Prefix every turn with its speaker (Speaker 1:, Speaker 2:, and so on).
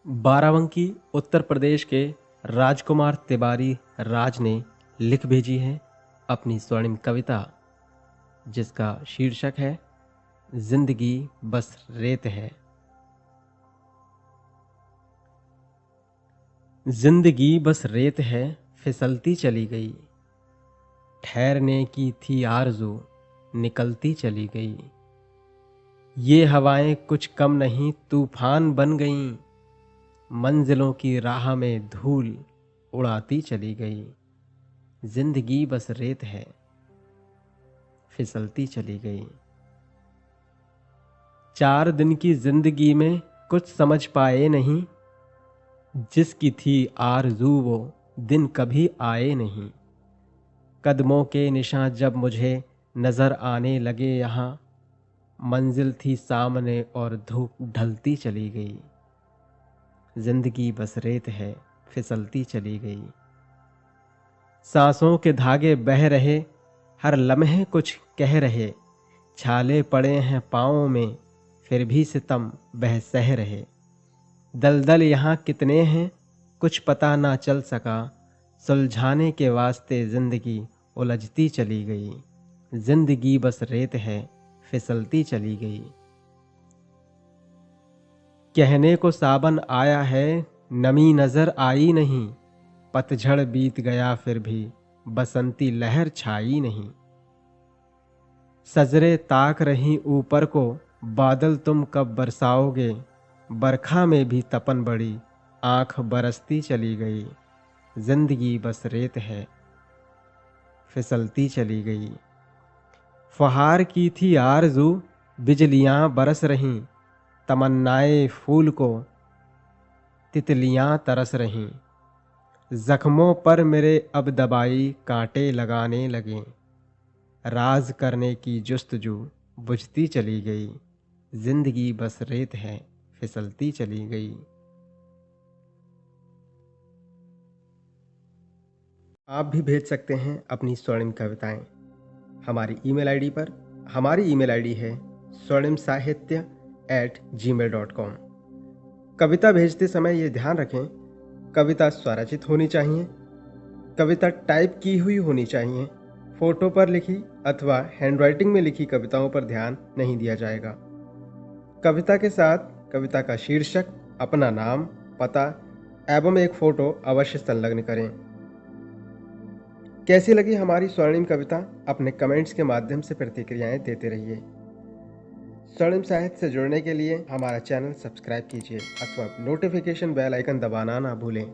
Speaker 1: बाराबंकी उत्तर प्रदेश के राजकुमार तिवारी राज ने लिख भेजी है अपनी स्वर्णिम कविता, जिसका शीर्षक है जिंदगी बस रेत है। जिंदगी बस रेत है, फिसलती चली गई, ठहरने की थी आरज़ू, निकलती चली गई। ये हवाएं कुछ कम नहीं तूफान बन गईं, मंजिलों की राह में धूल उड़ाती चली गई। जिंदगी बस रेत है, फिसलती चली गई। 4 दिन की जिंदगी में कुछ समझ पाए नहीं, जिसकी थी आरज़ू वो दिन कभी आए नहीं। कदमों के निशान जब मुझे नज़र आने लगे यहाँ, मंजिल थी सामने और धूप ढलती चली गई। जिंदगी बस रेत है, फिसलती चली गई। सांसों के धागे बह रहे, हर लम्हे कुछ कह रहे, छाले पड़े हैं पाँवों में, फिर भी सितम बह सह रहे। दलदल यहाँ कितने हैं कुछ पता ना चल सका, सुलझाने के वास्ते जिंदगी उलझती चली गई। जिंदगी बस रेत है, फिसलती चली गई। कहने को सावन आया है, नमी नजर आई नहीं, पतझड़ बीत गया फिर भी बसंती लहर छाई नहीं। सजरे ताक रही ऊपर को, बादल तुम कब बरसाओगे, बरखा में भी तपन बड़ी, आंख बरसती चली गई। जिंदगी बस रेत है, फिसलती चली गई। फहार की थी आरज़ू, बिजलियां बरस रहीं, तमन्नाए फूल को तितलियां तरस रहीं। जख्मों पर मेरे अब दबाई कांटे लगाने लगे, राज करने की जुस्तजू बुझती चली गई। जिंदगी बस रेत है, फिसलती चली गई। आप भी भेज सकते हैं अपनी स्वर्णिम कविताएं हमारी ईमेल आईडी पर। हमारी ईमेल आईडी है swarnimsahitya@gmail.com। कविता भेजते समय ये ध्यान रखें, कविता स्वरचित होनी चाहिए, कविता टाइप की हुई होनी चाहिए, फोटो पर लिखी अथवा हैंडराइटिंग में लिखी कविताओं पर ध्यान नहीं दिया जाएगा। कविता के साथ कविता का शीर्षक, अपना नाम, पता एवं एक फोटो अवश्य संलग्न करें। कैसी लगी हमारी स्वर्णिम कविता, अपने कमेंट्स के माध्यम से प्रतिक्रियाएं देते रहिए। स्वर्णिम साहित्य से जुड़ने के लिए हमारा चैनल सब्सक्राइब कीजिए अथवा नोटिफिकेशन बेल आइकन दबाना ना भूलें।